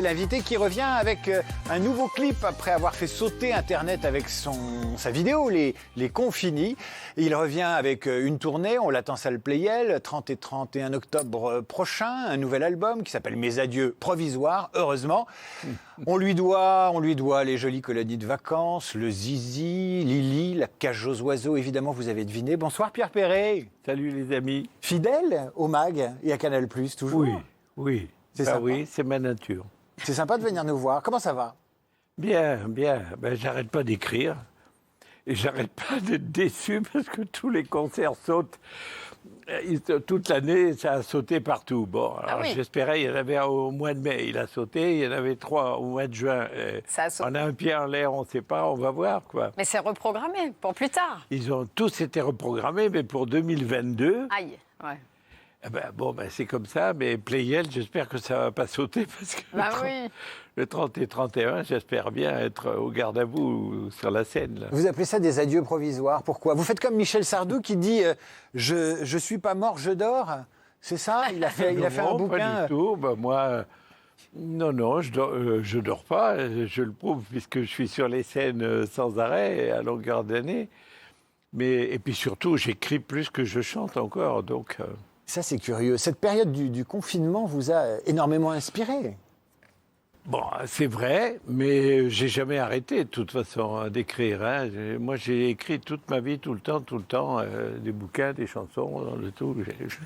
L'invité qui revient avec un nouveau clip après avoir fait sauter Internet avec sa vidéo, les Confinis. Il revient avec une tournée, on l'attend salle Playel, 30 et 31 octobre prochain, un nouvel album qui s'appelle Mes adieux provisoires, heureusement. On lui doit les jolies colonies de vacances, le Zizi, Lily, la cage aux oiseaux, évidemment vous avez deviné. Bonsoir Pierre Perret. Salut les amis. Fidèle au MAG et à Canal+, toujours. Oui. C'est sympa. Oui, c'est ma nature. C'est sympa de venir nous voir. Comment ça va? Bien. Ben, j'arrête pas d'écrire. Et j'arrête pas d'être déçu parce que tous les concerts sautent. Toute l'année, ça a sauté partout. Bon, alors j'espérais, il y en avait au mois de mai, il a sauté. Il y en avait 3 au mois de juin. On a un pied en l'air, on ne sait pas, on va voir, quoi. Mais c'est reprogrammé pour plus tard. Ils ont tous été reprogrammés, mais pour 2022... Aïe, ouais. C'est comme ça, mais Playel, j'espère que ça ne va pas sauter parce que le 30 et 31, j'espère bien être au garde à vous sur la scène. Là. Vous appelez ça des adieux provisoires, pourquoi? Vous faites comme Michel Sardou qui dit je suis pas mort, je dors. C'est ça? Il a fait un bouquin. Pas du tout. Moi, non, je dors pas. Je le prouve puisque je suis sur les scènes sans arrêt à longueur d'année. Et puis surtout, j'écris plus que je chante encore, donc... Ça, c'est curieux. Cette période du confinement vous a énormément inspiré. Bon, c'est vrai, mais j'ai jamais arrêté, de toute façon, d'écrire. Moi, j'ai écrit toute ma vie, tout le temps, des bouquins, des chansons, de tout.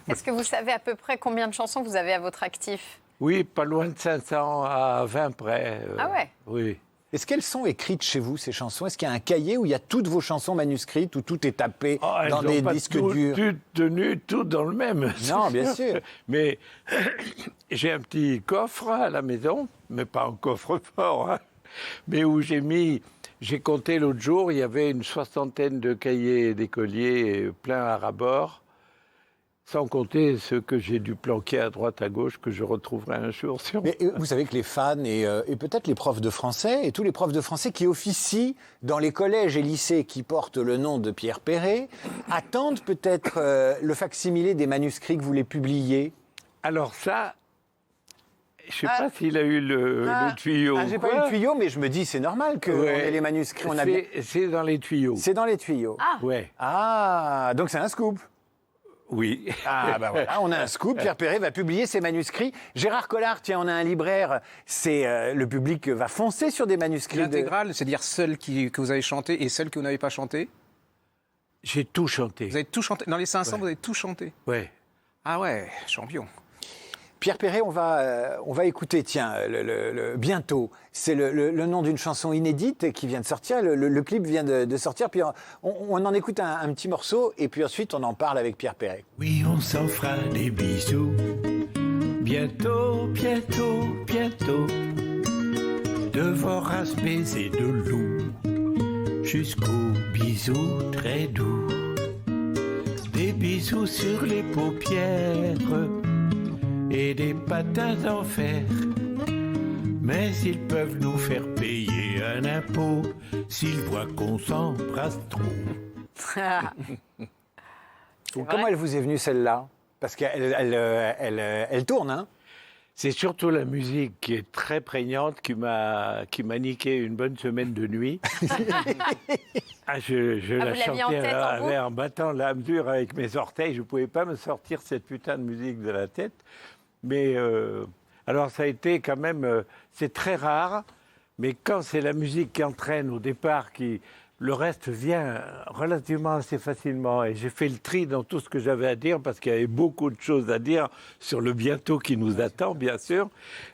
Est-ce que vous savez à peu près combien de chansons vous avez à votre actif? Oui, pas loin de 500 à 20 près. Ah ouais? Oui. Est-ce qu'elles sont écrites chez vous, ces chansons? Est-ce qu'il y a un cahier où il y a toutes vos chansons manuscrites, où tout est tapé dans des disques durs? Toutes tenues, toutes dans le même. Non, bien sûr. Mais j'ai un petit coffre à la maison, mais pas un coffre-fort, hein, mais où j'ai compté l'autre jour, il y avait une 60aine de cahiers d'écoliers pleins à ras-bord. Sans compter ceux que j'ai dû planquer à droite, à gauche, que je retrouverai un jour sur... Mais vous savez que les fans et peut-être les profs de français, et tous les profs de français qui officient dans les collèges et lycées qui portent le nom de Pierre Perret, attendent peut-être le facsimilé des manuscrits que vous les publiez. Alors ça, je ne sais pas s'il a eu le tuyau. J'ai pas eu le tuyau, mais je me dis c'est normal qu'on ait les manuscrits. C'est dans les tuyaux. C'est dans les tuyaux. Donc c'est un scoop. Oui. Voilà, on a un scoop. Pierre Perret va publier ses manuscrits. Gérard Collard, tiens, on a un libraire. Le public va foncer sur des manuscrits. L'intégrale, c'est-à-dire celles que vous avez chantées et celles que vous n'avez pas chantées? J'ai tout chanté. Vous avez tout chanté? Dans les 500, vous avez tout chanté? Ouais. Ah ouais, champion. Pierre Perret, on va écouter, tiens, bientôt. C'est le nom d'une chanson inédite qui vient de sortir. Le clip vient de sortir. Puis on en écoute un petit morceau et puis ensuite on en parle avec Pierre Perret. Oui, on s'en fera des bisous. Bientôt. De voraces baisers de loup. Jusqu'aux bisous très doux. Des bisous sur les paupières. Et des patins d'enfer, mais ils peuvent nous faire payer un impôt s'ils voient qu'on s'embrasse trop. Comment elle vous est venue celle-là? Parce qu'elle tourne, hein? C'est surtout la musique qui est très prégnante qui m'a niqué une bonne semaine de nuit. Je la chantais en battant la mesure avec mes orteils. Je ne pouvais pas me sortir cette putain de musique de la tête. Mais alors ça a été quand même... c'est très rare, mais quand c'est la musique qui entraîne au départ, le reste vient relativement assez facilement. Et j'ai fait le tri dans tout ce que j'avais à dire, parce qu'il y avait beaucoup de choses à dire sur le bientôt qui nous attend, bien sûr.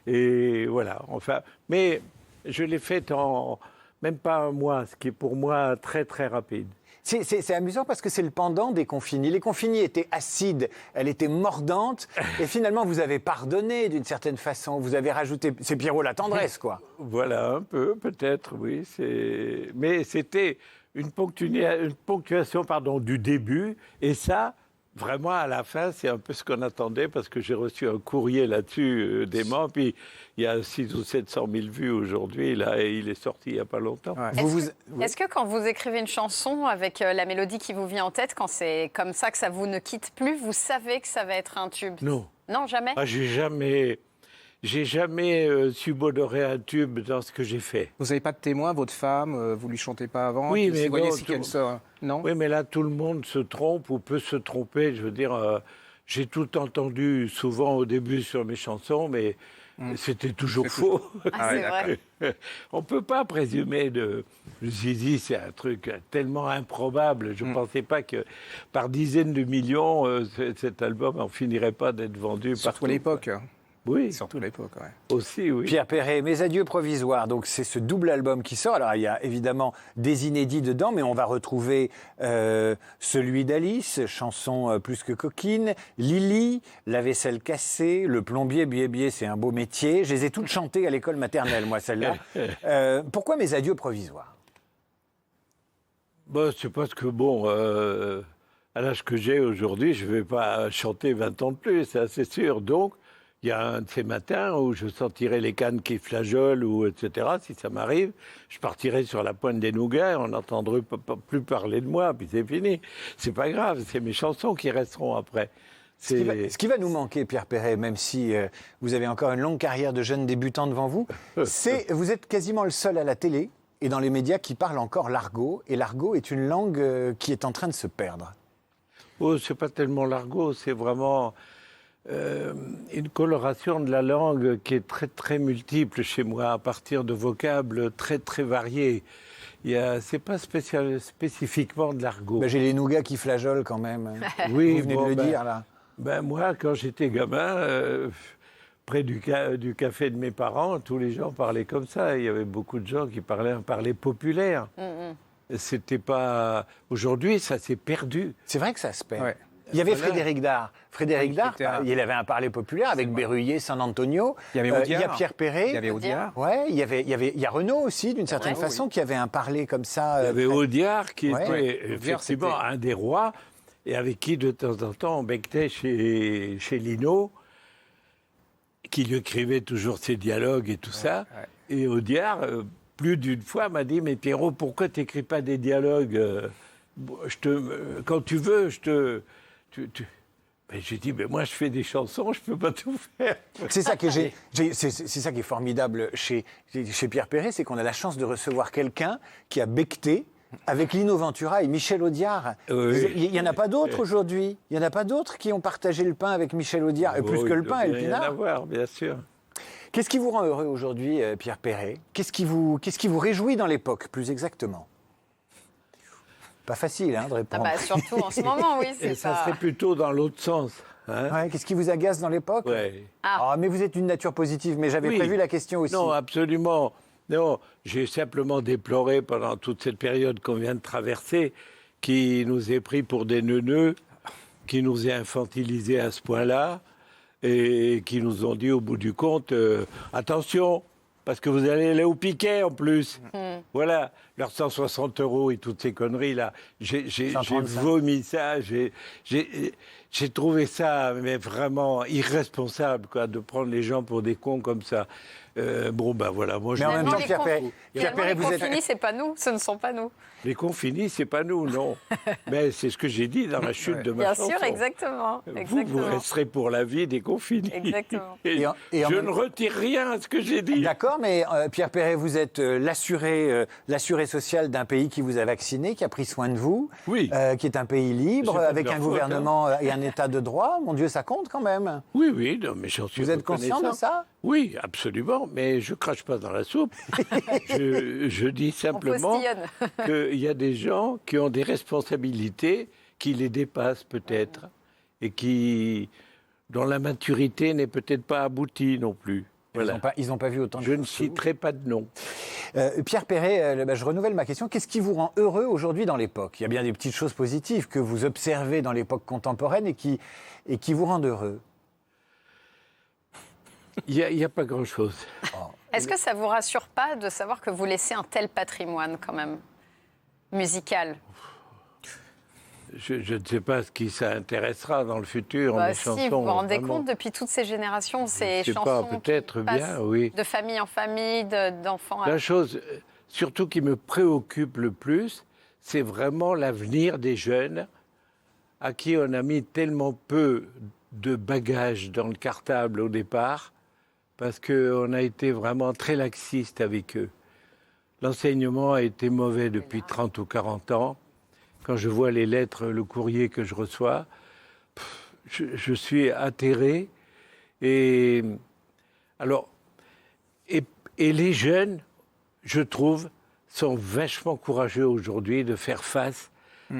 Et voilà, enfin... Mais je l'ai fait en même pas un mois, ce qui est pour moi très, très rapide. C'est amusant parce que c'est le pendant des Confinis. Les Confinis étaient acides, elle était mordante, et finalement vous avez pardonné d'une certaine façon. Vous avez rajouté, c'est Pierrot la tendresse, quoi. Voilà, un peu, peut-être, oui. Mais c'était une ponctuation du début, et ça, vraiment, à la fin, c'est un peu ce qu'on attendait, parce que j'ai reçu un courrier là-dessus dément, puis il y a 600 ou 700 000 vues aujourd'hui, là, et il est sorti il n'y a pas longtemps. Ouais. Est-ce que quand vous écrivez une chanson avec la mélodie qui vous vient en tête, quand c'est comme ça que ça vous ne quitte plus, vous savez que ça va être un tube? Non. Non, jamais? J'ai jamais... j'ai jamais subodoré un tube dans ce que j'ai fait. Vous n'avez pas de témoin, votre femme, vous lui chantez pas avant? Oui, puis mais vous voyez bon, si qu'elle sort. Non. Oui, mais là, tout le monde se trompe ou peut se tromper. Je veux dire, j'ai tout entendu souvent au début sur mes chansons, mais c'était toujours faux. Ah, c'est vrai. On ne peut pas présumer de... Je me suis dit, c'est un truc tellement improbable. Je ne pensais pas que par dizaines de millions, cet album n'en finirait pas d'être vendu Surtout partout. à l'époque. hein. Oui, Surtout à l'époque, ouais. aussi, oui. Pierre Perret, Mes adieux provisoires. Donc c'est ce double album qui sort. Alors il y a évidemment des inédits dedans, mais on va retrouver celui d'Alice, chanson plus que coquine, Lily, La vaisselle cassée, Le plombier biais, c'est un beau métier. Je les ai toutes chantées à l'école maternelle, moi celle-là. Pourquoi Mes adieux provisoires? Bon, c'est parce que, bon, à l'âge que j'ai aujourd'hui, je ne vais pas chanter 20 ans de plus, ça c'est sûr. Donc, il y a un de ces matins où je sentirai les cannes qui flageolent, ou etc., si ça m'arrive, je partirai sur la pointe des nougats, on n'entendra plus parler de moi, puis c'est fini. C'est pas grave, c'est mes chansons qui resteront après. Ce qui va nous manquer, Pierre Perret, même si vous avez encore une longue carrière de jeune débutant devant vous, c'est vous êtes quasiment le seul à la télé et dans les médias qui parlent encore l'argot. Et l'argot est une langue qui est en train de se perdre. Oh, c'est pas tellement l'argot, c'est vraiment une coloration de la langue qui est très très multiple chez moi, à partir de vocables très très variés. C'est pas spécifiquement de l'argot. Ben, j'ai les nougats qui flageolent quand même. Oui, vous venez bon, de le ben, dire là. Ben moi, quand j'étais gamin, près du café de mes parents, tous les gens parlaient comme ça. Il y avait beaucoup de gens qui parlaient un parler populaire. C'était pas... Aujourd'hui, ça s'est perdu. C'est vrai que ça se perd. Ouais. Il y avait Voilà. Frédéric Dard. Frédéric Oui, Dard, qui était il avait un parler populaire avec Berruyer, San Antonio. Il y avait il y a Audiard. Pierre Perret. Il y avait Audiard. Ouais, il y a Renaud aussi, d'une certaine Ouais. façon, qui avait un parler comme ça. Il y avait très- Audiard qui Ouais. était effectivement un des rois et avec qui de temps en temps on becquetait chez Lino, qui lui écrivait toujours ses dialogues et tout ça. ouais. Et Audiard, plus d'une fois, m'a dit « Mais Pierrot, pourquoi tu n'écris pas des dialogues quand tu veux, je te... Ben, j'ai dit, mais moi je fais des chansons, je peux pas tout faire. C'est ça, c'est ça qui est formidable chez Pierre Perret, c'est qu'on a la chance de recevoir quelqu'un qui a becqueté avec Lino Ventura et Michel Audiard. Oui. Il n'y en a pas d'autres aujourd'hui. Il n'y en a pas d'autres qui ont partagé le pain avec Michel Audiard, et plus Oh, que le il pain et doit le bien y en pinard. avoir, bien sûr. Qu'est-ce qui vous rend heureux aujourd'hui, Pierre Perret? Qu'est-ce qui vous réjouit dans l'époque, plus exactement? Pas facile hein, de Ah répondre. bah, surtout en ce moment, oui. Et C'est ça pas... serait plutôt dans l'autre sens. Hein. Ouais, qu'est-ce qui vous agace dans l'époque? Ouais. Ah, mais vous êtes d'une nature positive, mais j'avais Oui. prévu la question aussi. Non, absolument. Non, j'ai simplement déploré pendant toute cette période qu'on vient de traverser, qui nous ait pris pour des neuneux, qui nous ait infantilisés à ce point-là, et qui nous ont dit au bout du compte, attention, parce que vous allez aller au piquet en plus. Voilà, leurs 160 € et toutes ces conneries-là. J'ai 135. vomi ça, j'ai trouvé ça mais vraiment irresponsable quoi, de prendre les gens pour des cons comme ça. Bon, ben voilà, moi je... Mais en même temps, les Pierre Perret, Pierre Finalement, Perret, les vous êtes... confinis, c'est pas nous, ce ne sont pas nous. Les confinis, c'est pas nous, non. Mais c'est ce que j'ai dit dans la chute de ma Bien chanson. sûr, exactement. Vous Exactement. resterez pour la vie des confinis. Exactement. Et Et en je même- ne retire rien à ce que j'ai dit. D'accord, mais Pierre Perret, vous êtes l'assuré social d'un pays qui vous a vacciné, qui a pris soin de vous, Oui. qui est un pays libre, C'est pas de avec leur un faute, gouvernement et un état de droit. Mon Dieu, ça compte quand même. Oui, oui, non, mais j'en suis Vous êtes conscient de reconnaissant. ça? Oui, absolument, mais je crache pas dans la soupe. je dis On simplement postillonne. qu'il y a des gens qui ont des responsabilités qui les dépassent peut-être et dont la maturité n'est peut-être pas aboutie non plus. Voilà. Ils n'ont pas vu autant de Je ne choses que vous. citerai pas de nom. Pierre Perret, je renouvelle ma question. Qu'est-ce qui vous rend heureux aujourd'hui dans l'époque? Il y a bien des petites choses positives que vous observez dans l'époque contemporaine et qui vous rendent heureux. Il n'y a pas grand-chose. Est-ce que ça vous rassure pas de savoir que vous laissez un tel patrimoine quand même musical? Je ne sais pas ce qui ça intéressera dans le futur, mes Si, chansons. vous vous rendez vraiment. compte, depuis toutes ces générations, ces Je sais chansons pas, qui peut-être passent bien, oui. de famille en famille, d'enfant à... La chose, surtout qui me préoccupe le plus, c'est vraiment l'avenir des jeunes à qui on a mis tellement peu de bagages dans le cartable au départ, parce qu'on a été vraiment très laxiste avec eux. L'enseignement a été mauvais depuis 30 ou 40 ans. Quand je vois les lettres, le courrier que je reçois, je suis atterré. Et les jeunes, je trouve, sont vachement courageux aujourd'hui de faire face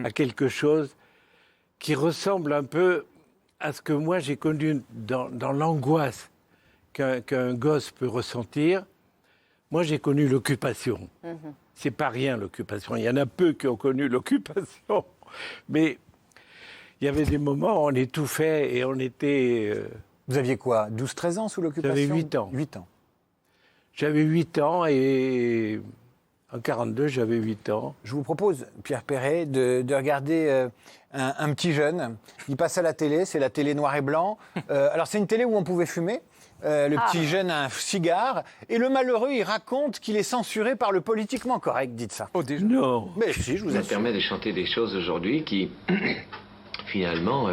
à quelque chose qui ressemble un peu à ce que moi j'ai connu dans l'angoisse qu'un gosse peut ressentir. Moi, j'ai connu l'occupation. C'est pas rien, l'occupation. Il y en a peu qui ont connu l'occupation. Mais il y avait des moments où on étouffait et on était... Vous aviez quoi, 12-13 ans sous l'occupation? J'avais 8 ans. 8 ans. J'avais 8 ans et en 42, j'avais 8 ans. Je vous propose, Pierre Perret, de regarder un petit jeune. Il passe à la télé, c'est la télé noir et blanc. Alors, c'est une télé où on pouvait fumer. Le petit jeune a un cigare. Et le malheureux, il raconte qu'il est censuré par le politiquement correct, dites ça. Oh, déjà. Non. Mais si, je vous Ça me assure. permet de chanter des choses aujourd'hui qui, finalement,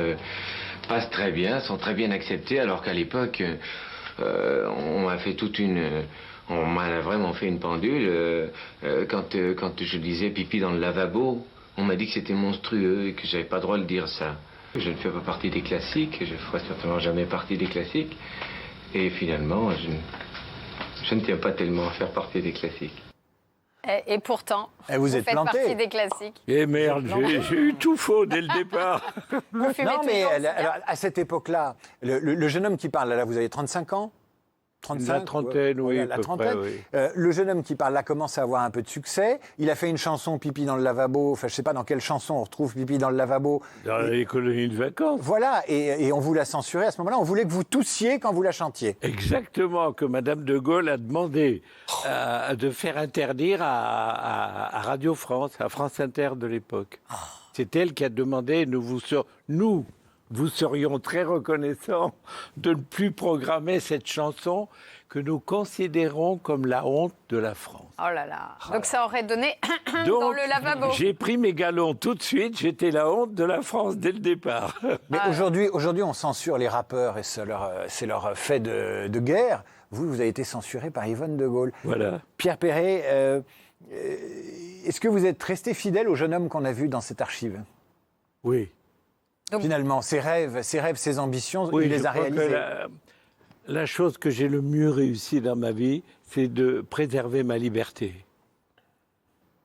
passent très bien, sont très bien acceptées, alors qu'à l'époque, on m'a fait toute une... On m'a vraiment fait une pendule. Quand je disais pipi dans le lavabo, on m'a dit que c'était monstrueux et que j'avais pas le droit de dire ça. Je ne fais pas partie des classiques, je ne ferai certainement jamais partie des classiques. Et finalement, je ne tiens pas tellement à faire partie des classiques. Et pourtant, vous êtes faites planté. partie des classiques. Eh merde, j'ai eu tout faux dès le départ. Vous fumez Non, mais toujours, c'est alors, bien. à cette époque-là, le jeune homme qui parle, là, vous avez 35 ans? 35, La trentaine, oui, la à peu trentaine. près, oui. Le jeune homme qui parle là commence à avoir un peu de succès. Il a fait une chanson Pipi dans le lavabo. Enfin, je sais pas dans quelle chanson on retrouve Pipi dans le lavabo. Dans les colonies de vacances. Voilà, et on vous l'a censuré à ce moment-là. On voulait que vous toussiez quand vous la chantiez. Exactement, que Madame de Gaulle a demandé de faire interdire à Radio France, à France Inter de l'époque. C'est elle qui a demandé, nous vous serions très reconnaissants de ne plus programmer cette chanson que nous considérons comme la honte de la France. Oh là là. Donc ça aurait donné Donc, dans le lavabo. j'ai pris mes galons tout de suite, j'étais la honte de la France dès le départ. Mais aujourd'hui, on censure les rappeurs et c'est leur fait de guerre. Vous avez été censuré par Yvonne de Gaulle. Voilà. Pierre Perret, est-ce que vous êtes resté fidèle au jeune homme qu'on a vu dans cette archive? Oui. Donc- Finalement, ses rêves, ses ambitions, Oui, il les je a crois que réalisés. la chose que j'ai le mieux réussi dans ma vie, c'est de préserver ma liberté.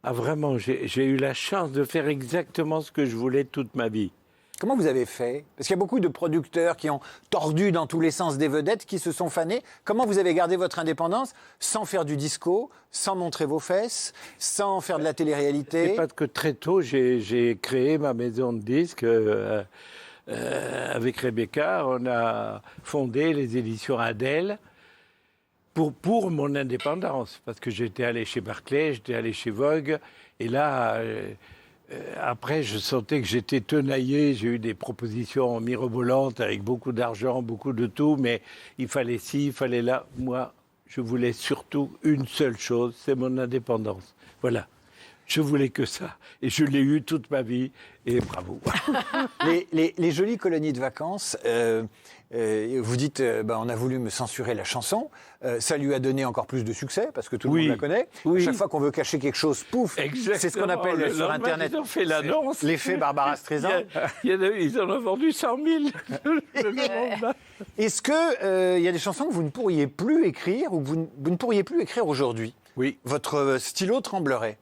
Ah vraiment, j'ai eu la chance de faire exactement ce que je voulais toute ma vie. Comment vous avez fait? Parce qu'il y a beaucoup de producteurs qui ont tordu dans tous les sens des vedettes, qui se sont fanés. Comment vous avez gardé votre indépendance sans faire du disco, sans montrer vos fesses, sans faire de la télé-réalité? C'est parce que très tôt, j'ai créé ma maison de disques avec Rebecca. On a fondé les éditions Adèle pour mon indépendance. Parce que j'étais allé chez Barclay, j'étais allé chez Vogue. Et là, après, je sentais que j'étais tenaillé. J'ai eu des propositions mirobolantes avec beaucoup d'argent, beaucoup de tout. Mais il fallait ci, il fallait là. Moi, je voulais surtout une seule chose, c'est mon indépendance. Voilà. Je voulais que ça. Et je l'ai eu toute ma vie. Et bravo. Les jolies colonies de vacances, vous dites, on a voulu me censurer la chanson. Ça lui a donné encore plus de succès, parce que tout le Oui. monde la connaît. Oui. Chaque fois qu'on veut cacher quelque chose, pouf, c'est ce qu'on appelle Le sur lendemain, Internet Ils ont fait l'annonce. l'effet Barbara Streisand. Ils en ont vendu 100 000. Le lendemain. Est-ce qu'il y a des chansons que vous ne pourriez plus écrire ou que vous ne pourriez plus écrire aujourd'hui? Oui. Votre stylo tremblerait.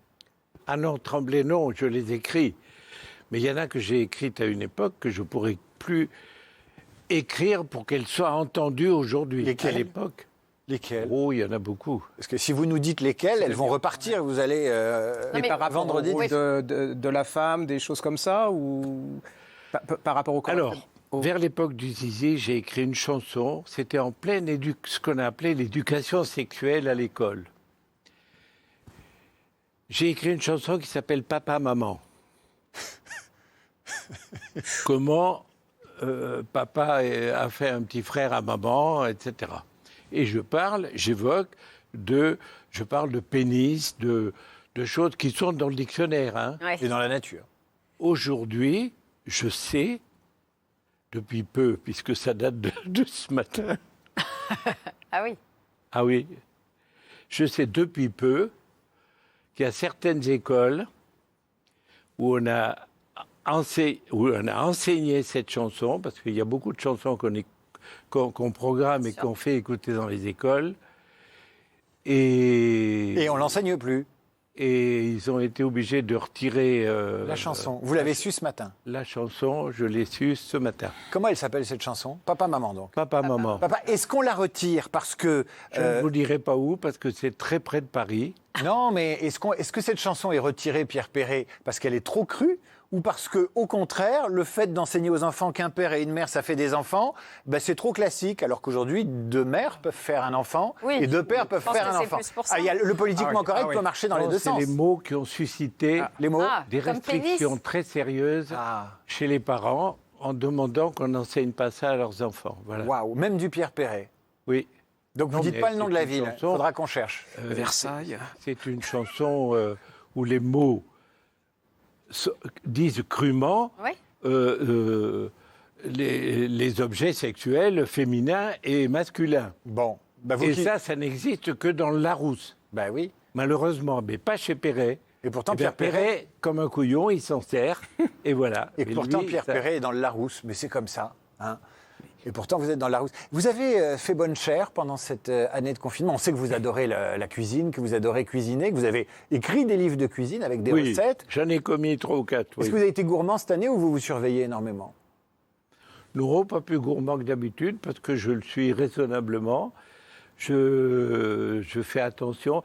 Ah non, Tremblay, non, je les écris. Mais il y en a que j'ai écrites à une époque que je ne pourrais plus écrire pour qu'elles soient entendues aujourd'hui. Lesquelles? À l'époque. Lesquelles? Oh, il y en a beaucoup. Parce que si vous nous dites lesquelles, elles vont repartir. Vous allez Non, mais Par rapport vendredi. au rôle de la femme, des choses comme ça, ou par rapport au corps? Alors, vers l'époque du Zizi, j'ai écrit une chanson. C'était en pleine ce qu'on a appelé l'éducation sexuelle à l'école. J'ai écrit une chanson qui s'appelle Papa, Maman. Comment papa a fait un petit frère à maman, etc. Et j'évoque je parle de pénis, de choses qui sont dans le dictionnaire. Hein. Ouais. et dans la nature. Aujourd'hui, je sais, depuis peu, puisque ça date de ce matin, Ah oui. Ah oui. Je sais depuis peu qu'il y a certaines écoles où on a enseigné cette chanson, parce qu'il y a beaucoup de chansons qu'on programme et qu'on fait écouter dans les écoles. Et on l'enseigne plus. Et ils ont été obligés de retirer... la chanson. Vous l'avez su ce matin. La chanson, je l'ai su ce matin. Comment elle s'appelle cette chanson? Papa, maman donc. Papa, maman. Papa, est-ce qu'on la retire parce que... Je ne vous dirai pas où, parce que c'est très près de Paris. Non, mais est-ce que cette chanson est retirée, Pierre Perret, parce qu'elle est trop crue, ou parce que, au contraire, le fait d'enseigner aux enfants qu'un père et une mère, ça fait des enfants, ben c'est trop classique, alors qu'aujourd'hui, 2 mères peuvent faire un enfant, et 2 pères peuvent faire un enfant. Le politiquement correct peut marcher dans les deux sens. C'est les mots qui ont suscité des comme restrictions pénis. très sérieuses chez les parents, en demandant qu'on n'enseigne pas ça à leurs enfants. Voilà. Waouh, même du Pierre Perret. Oui. Donc vous ne dites pas le nom de la ville, il faudra qu'on cherche. Versailles. C'est une chanson où les mots disent crûment les objets sexuels féminins et masculins. Bon. Bah et ça n'existe que dans le Larousse. Ben oui. Malheureusement, mais pas chez Perret. Et pourtant, Pierre Perret, comme un couillon, il s'en sert. Et voilà. Et pourtant, Pierre Perret est dans le Larousse, mais c'est comme ça. Hein. Et pourtant, vous êtes dans le Larousse. Vous avez fait bonne chère pendant cette année de confinement. On sait que vous adorez la cuisine, que vous adorez cuisiner, que vous avez écrit des livres de cuisine avec des recettes. J'en ai commis 3 ou 4. Est-ce que vous avez été gourmand cette année ou vous vous surveillez énormément? Non, pas plus gourmand que d'habitude, parce que je le suis raisonnablement. Je fais attention.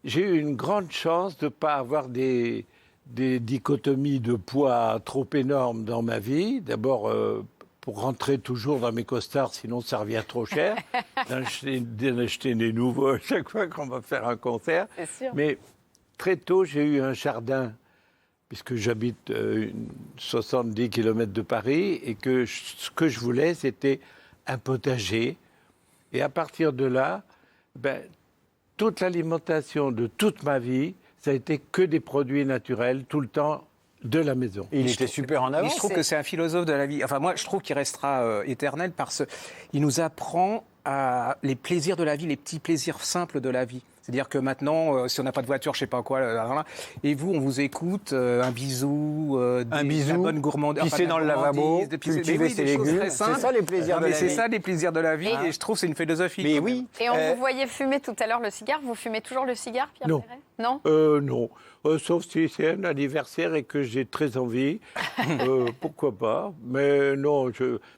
J'ai eu une grande chance de ne pas avoir des dichotomies de poids trop énormes dans ma vie. D'abord, pour rentrer toujours dans mes costards, sinon ça revient trop cher, d'en acheter des nouveaux à chaque fois qu'on va faire un concert. C'est sûr. Mais très tôt, j'ai eu un jardin, puisque j'habite 70 km de Paris, et que ce que je voulais, c'était un potager. Et à partir de là, toute l'alimentation de toute ma vie, ça a été que des produits naturels, tout le temps, de la maison. Et il était super en avance. Je trouve que c'est un philosophe de la vie. Enfin, moi, je trouve qu'il restera éternel parce qu'il nous apprend les plaisirs de la vie, les petits plaisirs simples de la vie. C'est-à-dire que maintenant, si on n'a pas de voiture, je sais pas quoi, et vous, on vous écoute, un bisou, la bonne gourmandise, pisser dans le lavabo, cultiver ses légumes, c'est ça les plaisirs de la vie. C'est ça les plaisirs de la vie, et je trouve que c'est une philosophie. Mais oui. Et on vous voyait fumer tout à l'heure le cigare. Vous fumez toujours le cigare, Pierre Perret? Non. Non. Sauf si c'est un anniversaire et que j'ai très envie. Pourquoi pas? Mais non,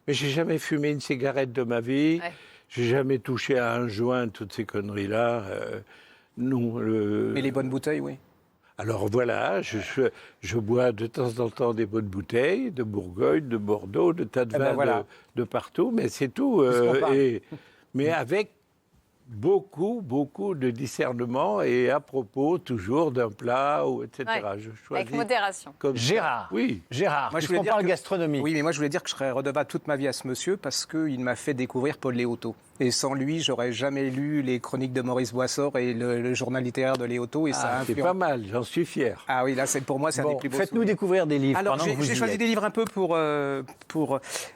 mais j'ai jamais fumé une cigarette de ma vie. Ouais. J'ai jamais touché à un joint, toutes ces conneries-là. Non. Mais les bonnes bouteilles, oui. Alors voilà, je bois de temps en temps des bonnes bouteilles, de Bourgogne, de Bordeaux, de tas de vins de partout, mais c'est tout. Mais avec beaucoup de discernement et à propos toujours d'un plat, etc. Ouais, je choisis avec modération. Gérard. Oui. Gérard, moi, je parle gastronomie. Oui, mais moi je voulais dire que je serais redevable toute ma vie à ce monsieur parce qu'il m'a fait découvrir Paul Léoto. Et sans lui, j'aurais jamais lu les chroniques de Maurice Boissor et le journal littéraire de Léoto. Et ça c'est pas mal, j'en suis fier. Ah oui, là, pour moi, c'est un des plus beaux. Faites-nous découvrir des livres. Alors, j'ai choisi des livres un peu pour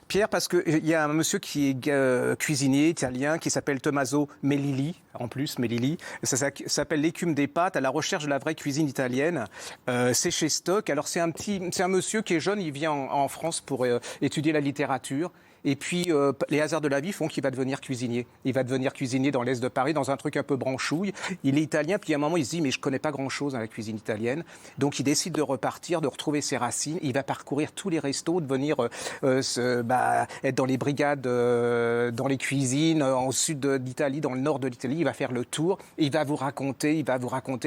Pierre, parce qu'il y a un monsieur qui est cuisinier italien qui s'appelle Tommaso Melilli, en plus, Melilli. Ça s'appelle L'écume des pâtes à la recherche de la vraie cuisine italienne. C'est chez Stock. Alors, c'est un monsieur qui est jeune, il vient en France pour étudier la littérature. Et puis, les hasards de la vie font qu'il va devenir cuisinier. Il va devenir cuisinier dans l'Est de Paris, dans un truc un peu branchouille. Il est italien, puis à un moment, il se dit « mais je ne connais pas grand-chose à la cuisine italienne ». Donc, il décide de repartir, de retrouver ses racines. Il va parcourir tous les restos, devenir être dans les brigades, dans les cuisines, au sud d'Italie, dans le nord de l'Italie. Il va faire le tour. Et il va vous raconter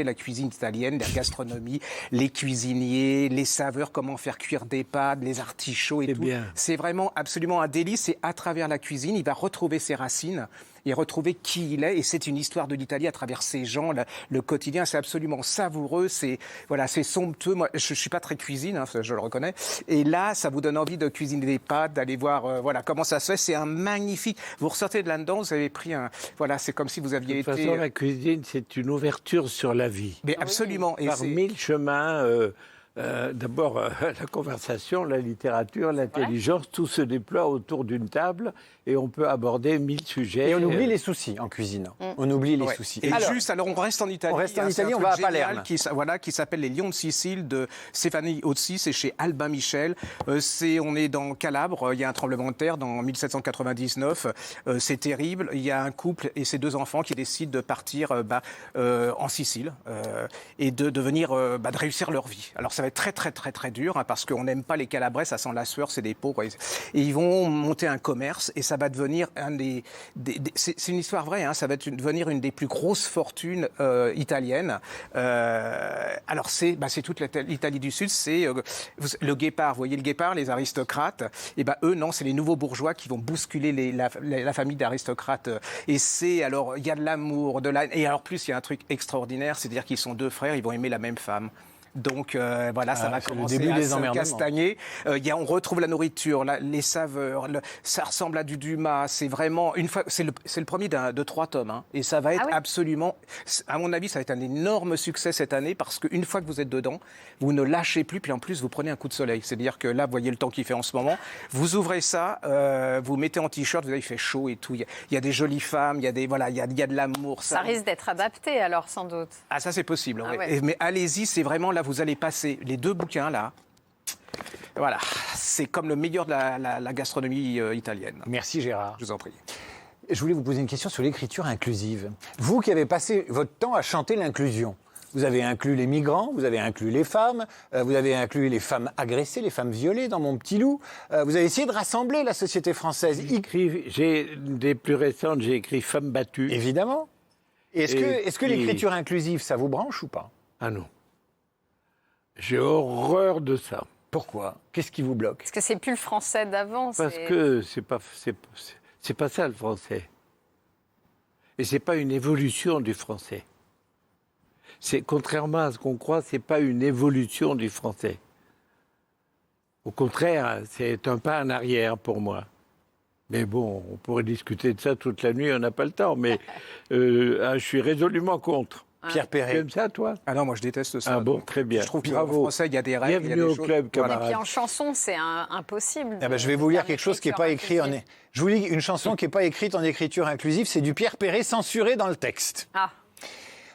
la cuisine italienne, la gastronomie, les cuisiniers, les saveurs, comment faire cuire des pâtes, les artichauts et tout. C'est vraiment absolument un délice. C'est à travers la cuisine, il va retrouver ses racines et retrouver qui il est. Et c'est une histoire de l'Italie à travers ces gens, le quotidien. C'est absolument savoureux, c'est somptueux. Moi, je ne suis pas très cuisine, je le reconnais. Et là, ça vous donne envie de cuisiner des pâtes, d'aller voir comment ça se fait. C'est un magnifique... Vous ressortez de là-dedans, vous avez pris un... Voilà, c'est comme si vous aviez été... De toute façon, la cuisine, c'est une ouverture sur la vie. Mais absolument. Et par 1000 chemins... D'abord, la conversation, la littérature, l'intelligence, tout se déploie autour d'une table et on peut aborder 1000 sujets. Et on oublie les soucis en cuisinant. On oublie les Ouais. soucis. Et alors on reste en Italie. On reste en C'est un Italie, on truc va à génial Palerme. qui s'appelle Les Lions de Sicile de Stéphanie Ozzi, c'est chez Albin Michel. On est dans Calabre, il y a un tremblement de terre dans 1799. C'est terrible. Il y a un couple et ses 2 enfants qui décident de partir en Sicile et de réussir leur vie. Alors ça va être très très très très dur hein, parce qu'on n'aime pas les Calabrais, ça sent la sueur, c'est des pauvres. Et ils vont monter un commerce et ça va devenir c'est une histoire vraie, hein, ça va devenir une des plus grosses fortunes italiennes. Alors c'est toute l'Italie du Sud, c'est le guépard, vous voyez le guépard, les aristocrates, et eux non, c'est les nouveaux bourgeois qui vont bousculer la famille d'aristocrates. Et alors il y a de l'amour, et alors plus il y a un truc extraordinaire, c'est-à-dire qu'ils sont 2 frères, ils vont aimer la même femme. Donc voilà, ça va commencer le début à des se emmerdements. castagner. On retrouve la nourriture, les saveurs, ça ressemble à du Dumas. C'est vraiment c'est le premier de 3 tomes, hein, et ça va être absolument, à mon avis, ça va être un énorme succès cette année parce qu'une fois que vous êtes dedans, vous ne lâchez plus, puis en plus vous prenez un coup de soleil. C'est-à-dire que là, vous voyez le temps qu'il fait en ce moment. Vous ouvrez ça, vous mettez en t-shirt, vous avez, il fait chaud et tout. Il y a des jolies femmes, il y a de l'amour. Ça risque d'être adapté alors sans doute. Ah ça c'est possible. Ah ouais. ouais. Mais allez-y, c'est vraiment là. Vous allez passer les 2 bouquins là. Voilà, c'est comme le meilleur de la gastronomie italienne. Merci Gérard. Je vous en prie. Je voulais vous poser une question sur l'écriture inclusive. Vous qui avez passé votre temps à chanter l'inclusion, vous avez inclus les migrants, vous avez inclus les femmes, vous avez inclus les femmes agressées, les femmes violées dans Mon Petit Loup. Vous avez essayé de rassembler la société française. J'ai des plus récentes, j'ai écrit Femmes battues. Évidemment. Est-ce que l'écriture inclusive, ça vous branche ou pas? Ah non. J'ai horreur de ça. Pourquoi? Qu'est-ce qui vous bloque? Parce que c'est plus le français d'avant. Parce que c'est pas ça le français. Et c'est pas une évolution du français. Contrairement à ce qu'on croit, c'est pas une évolution du français. Au contraire, c'est un pas en arrière pour moi. Mais bon, on pourrait discuter de ça toute la nuit, on n'a pas le temps. Mais je suis résolument contre. Pierre Perret. Tu aimes ça, toi? Ah non, moi je déteste ça. Ah bon, très bien. Je trouve qu'en Bravo. français, il y a des règles. Bienvenue au club, Et camarade. puis en chanson, c'est impossible. Je vais vous lire quelque chose qui n'est pas écrit en... Je vous lis une chanson qui n'est pas écrite en écriture inclusive, c'est du Pierre Perret censuré dans le texte. Ah.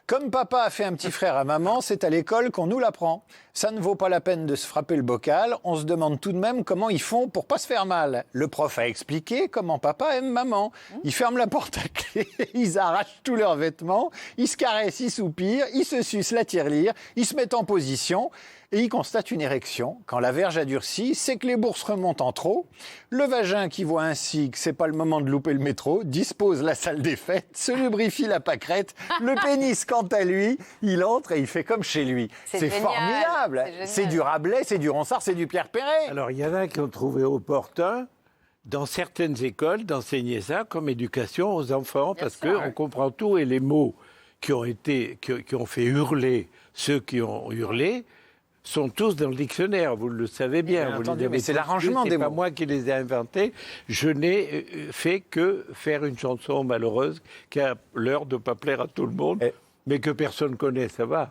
Comme papa a fait un petit frère à maman, c'est à l'école qu'on nous l'apprend. Ça ne vaut pas la peine de se frapper le bocal, on se demande tout de même comment ils font pour pas se faire mal. Le prof a expliqué comment papa aime maman. Ils ferment la porte à clé, ils arrachent tous leurs vêtements, ils se caressent, ils soupirent, ils se sucent la tirelire, ils se mettent en position et ils constatent une érection. Quand la verge a durci, c'est que les bourses remontent en trop. Le vagin qui voit ainsi que c'est pas le moment de louper le métro, dispose la salle des fêtes, se lubrifie la pâquerette. Le pénis, quant à lui, il entre et il fait comme chez lui. C'est C'est génial, formidable. c'est génial. C'est du Rabelais, c'est du Ronsard, c'est du Pierre Perret. Alors, il y en a qui ont trouvé opportun, dans certaines écoles, d'enseigner ça comme éducation aux enfants, parce sûr. qu'on comprend tout, et les mots qui ont fait hurler ceux qui ont hurlé sont tous dans le dictionnaire, vous le savez bien. Bien Vous entendu, les avez mais c'est tous l'arrangement lus, des c'est pas mots. moi qui les ai inventés. Je n'ai fait que faire une chanson malheureuse qui a l'heure de ne pas plaire à tout le monde, Et- mais que personne connaît, ça va.